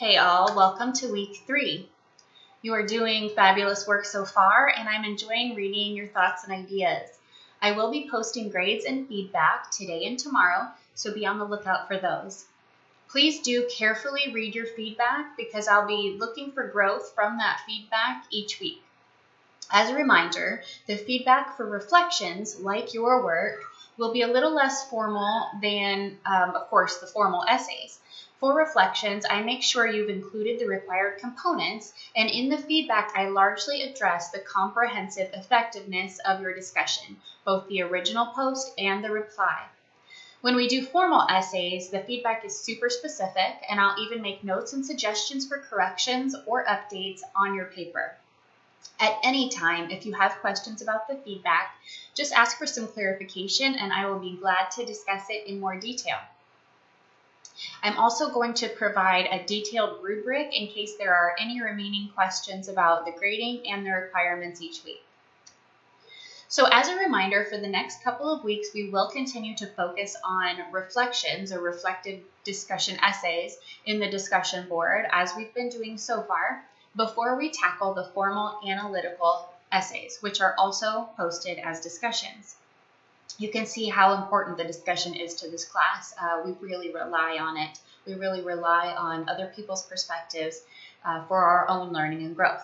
Hey all, welcome to week 3. You are doing fabulous work so far, and I'm enjoying reading your thoughts and ideas. I will be posting grades and feedback today and tomorrow, so be on the lookout for those. Please do carefully read your feedback because I'll be looking for growth from that feedback each week. As a reminder, the feedback for reflections, like your work, will be a little less formal than, of course, the formal essays. For reflections, I make sure you've included the required components, and in the feedback, I largely address the comprehensive effectiveness of your discussion, both the original post and the reply. When we do formal essays, the feedback is super specific, and I'll even make notes and suggestions for corrections or updates on your paper. At any time, if you have questions about the feedback, just ask for some clarification, and I will be glad to discuss it in more detail. I'm also going to provide a detailed rubric in case there are any remaining questions about the grading and the requirements each week. So as a reminder, for the next couple of weeks, we will continue to focus on reflections or reflective discussion essays in the discussion board, as we've been doing so far, before we tackle the formal analytical essays, which are also posted as discussions. You can see how important the discussion is to this class. We really rely on it. We really rely on other people's perspectives for our own learning and growth.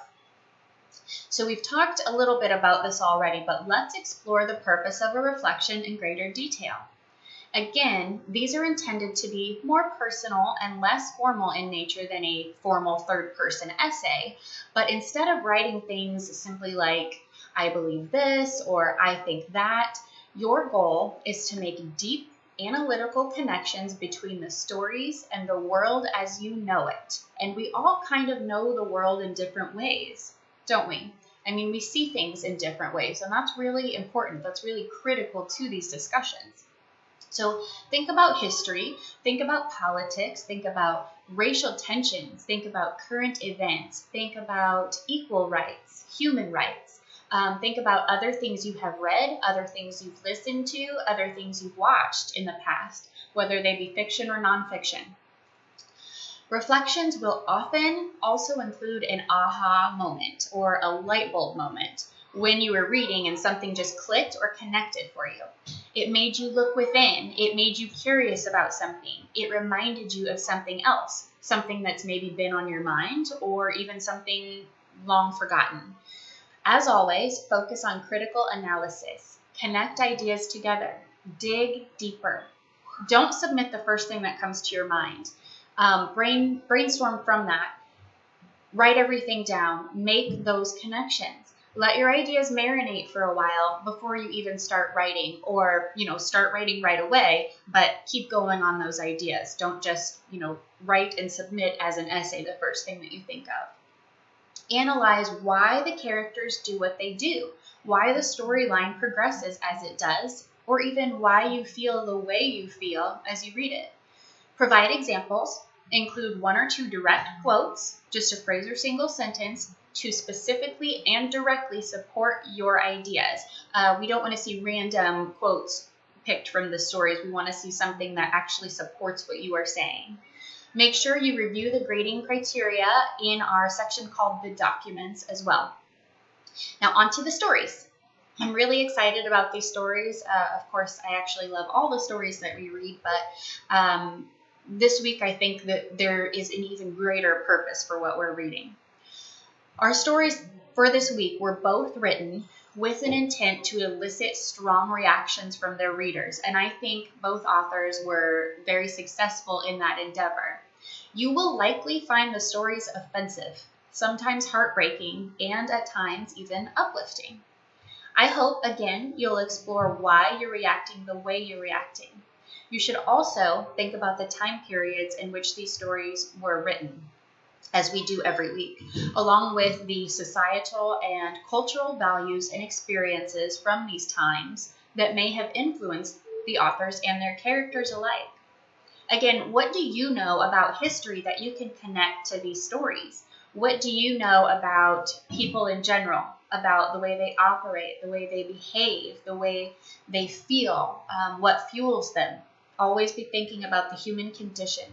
So we've talked a little bit about this already, but let's explore the purpose of a reflection in greater detail. Again, these are intended to be more personal and less formal in nature than a formal third-person essay, but instead of writing things simply like, I believe this or I think that, your goal is to make deep analytical connections between the stories and the world as you know it. And we all kind of know the world in different ways, don't we? I mean, we see things in different ways, and that's really important. That's really critical to these discussions. So think about history, think about politics, think about racial tensions, think about current events, think about equal rights, human rights. Think about other things you have read, other things you've listened to, other things you've watched in the past, whether they be fiction or nonfiction. Reflections will often also include an aha moment or a light bulb moment when you were reading and something just clicked or connected for you. It made you look within. It made you curious about something. It reminded you of something else, something that's maybe been on your mind or even something long forgotten. As always, focus on critical analysis. Connect ideas together. Dig deeper. Don't submit the first thing that comes to your mind. Brainstorm from that. Write everything down. Make those connections. Let your ideas marinate for a while before you even start writing, or, start writing right away, but keep going on those ideas. Don't just, write and submit as an essay the first thing that you think of. Analyze why the characters do what they do, why the storyline progresses as it does, or even why you feel the way you feel as you read it. Provide examples. Include 1 or 2 direct quotes, just a phrase or single sentence, to specifically and directly support your ideas. We don't want to see random quotes picked from the stories. We want to see something that actually supports what you are saying. Make sure you review the grading criteria in our section called the documents as well. Now on to the stories. I'm really excited about these stories. Of course, I actually love all the stories that we read, but this week I think that there is an even greater purpose for what we're reading. Our stories for this week were both written with an intent to elicit strong reactions from their readers, and I think both authors were very successful in that endeavor. You will likely find the stories offensive, sometimes heartbreaking, and at times even uplifting. I hope, again, you'll explore why you're reacting the way you're reacting. You should also think about the time periods in which these stories were written, as we do every week, along with the societal and cultural values and experiences from these times that may have influenced the authors and their characters alike. Again, what do you know about history that you can connect to these stories? What do you know about people in general, about the way they operate, the way they behave, the way they feel, what fuels them? Always be thinking about the human condition.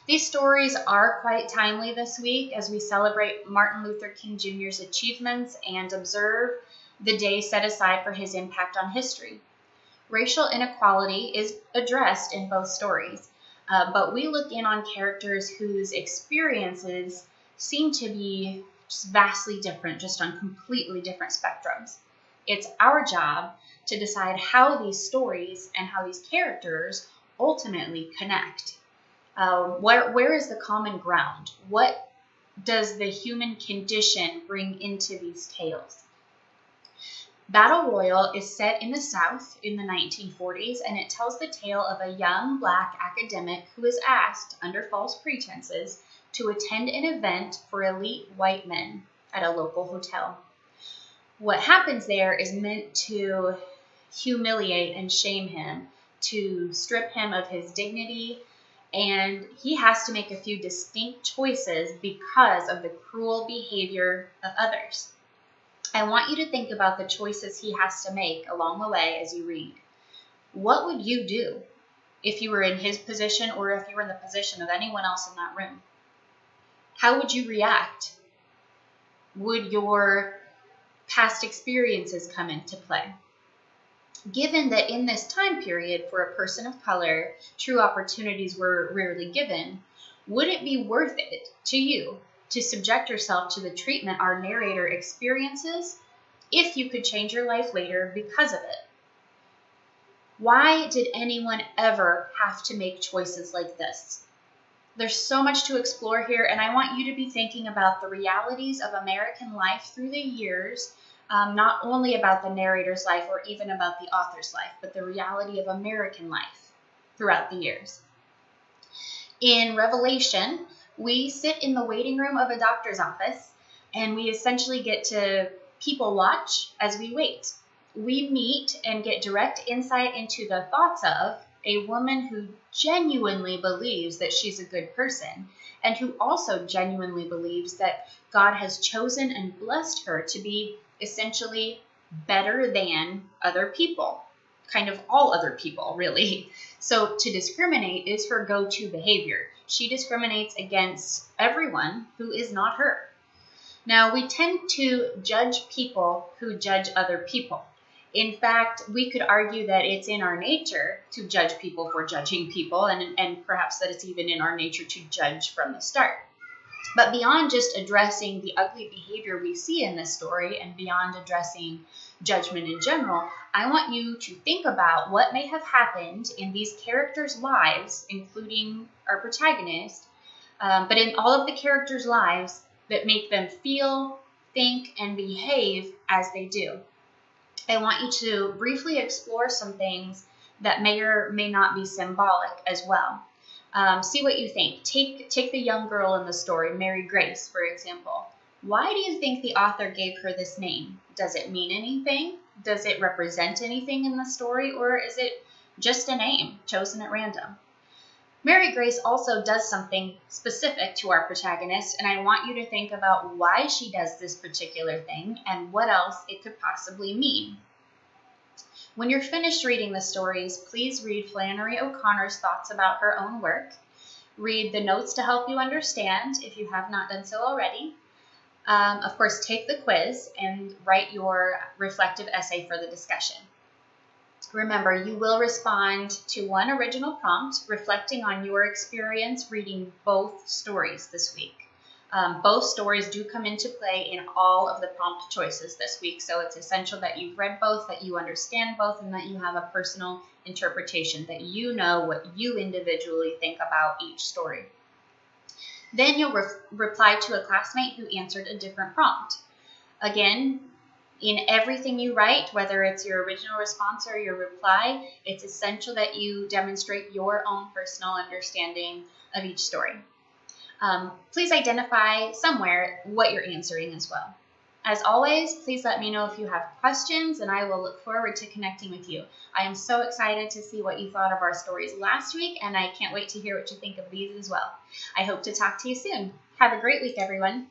These stories are quite timely this week as we celebrate Martin Luther King Jr.'s achievements and observe the day set aside for his impact on history. Racial inequality is addressed in both stories, but we look in on characters whose experiences seem to be just vastly different, just on completely different spectrums. It's our job to decide how these stories and how these characters ultimately connect. Where is the common ground? What does the human condition bring into these tales? Battle Royal is set in the South in the 1940s, and it tells the tale of a young Black academic who is asked, under false pretenses, to attend an event for elite white men at a local hotel. What happens there is meant to humiliate and shame him, to strip him of his dignity, and he has to make a few distinct choices because of the cruel behavior of others. I want you to think about the choices he has to make along the way as you read. What would you do if you were in his position or if you were in the position of anyone else in that room? How would you react? Would your past experiences come into play? Given that in this time period, for a person of color, true opportunities were rarely given, would it be worth it to you to subject yourself to the treatment our narrator experiences if you could change your life later because of it? Why did anyone ever have to make choices like this? There's so much to explore here, and I want you to be thinking about the realities of American life through the years, not only about the narrator's life or even about the author's life, but the reality of American life throughout the years. In Revelation, we sit in the waiting room of a doctor's office, and we essentially get to people watch as we wait. We meet and get direct insight into the thoughts of a woman who genuinely believes that she's a good person, and who also genuinely believes that God has chosen and blessed her to be essentially better than other people, kind of all other people, really. So to discriminate is her go-to behavior. She discriminates against everyone who is not her. Now, we tend to judge people who judge other people. In fact, we could argue that it's in our nature to judge people for judging people, and perhaps that it's even in our nature to judge from the start. But beyond just addressing the ugly behavior we see in this story, and beyond addressing judgment in general, I want you to think about what may have happened in these characters' lives, including our protagonist, but in all of the characters' lives that make them feel, think, and behave as they do. I want you to briefly explore some things that may or may not be symbolic as well. See what you think. Take the young girl in the story, Mary Grace, for example. Why do you think the author gave her this name? Does it mean anything? Does it represent anything in the story? Or is it just a name chosen at random? Mary Grace also does something specific to our protagonist, and I want you to think about why she does this particular thing and what else it could possibly mean. When you're finished reading the stories, please read Flannery O'Connor's thoughts about her own work. Read the notes to help you understand if you have not done so already. Of course, take the quiz and write your reflective essay for the discussion. Remember, you will respond to one original prompt reflecting on your experience reading both stories this week. Both stories do come into play in all of the prompt choices this week, so it's essential that you've read both, that you understand both, and that you have a personal interpretation, that you know what you individually think about each story. Then you'll reply to a classmate who answered a different prompt. Again, in everything you write, whether it's your original response or your reply, it's essential that you demonstrate your own personal understanding of each story. Please identify somewhere what you're answering as well. As always, please let me know if you have questions, and I will look forward to connecting with you. I am so excited to see what you thought of our stories last week, and I can't wait to hear what you think of these as well. I hope to talk to you soon. Have a great week, everyone.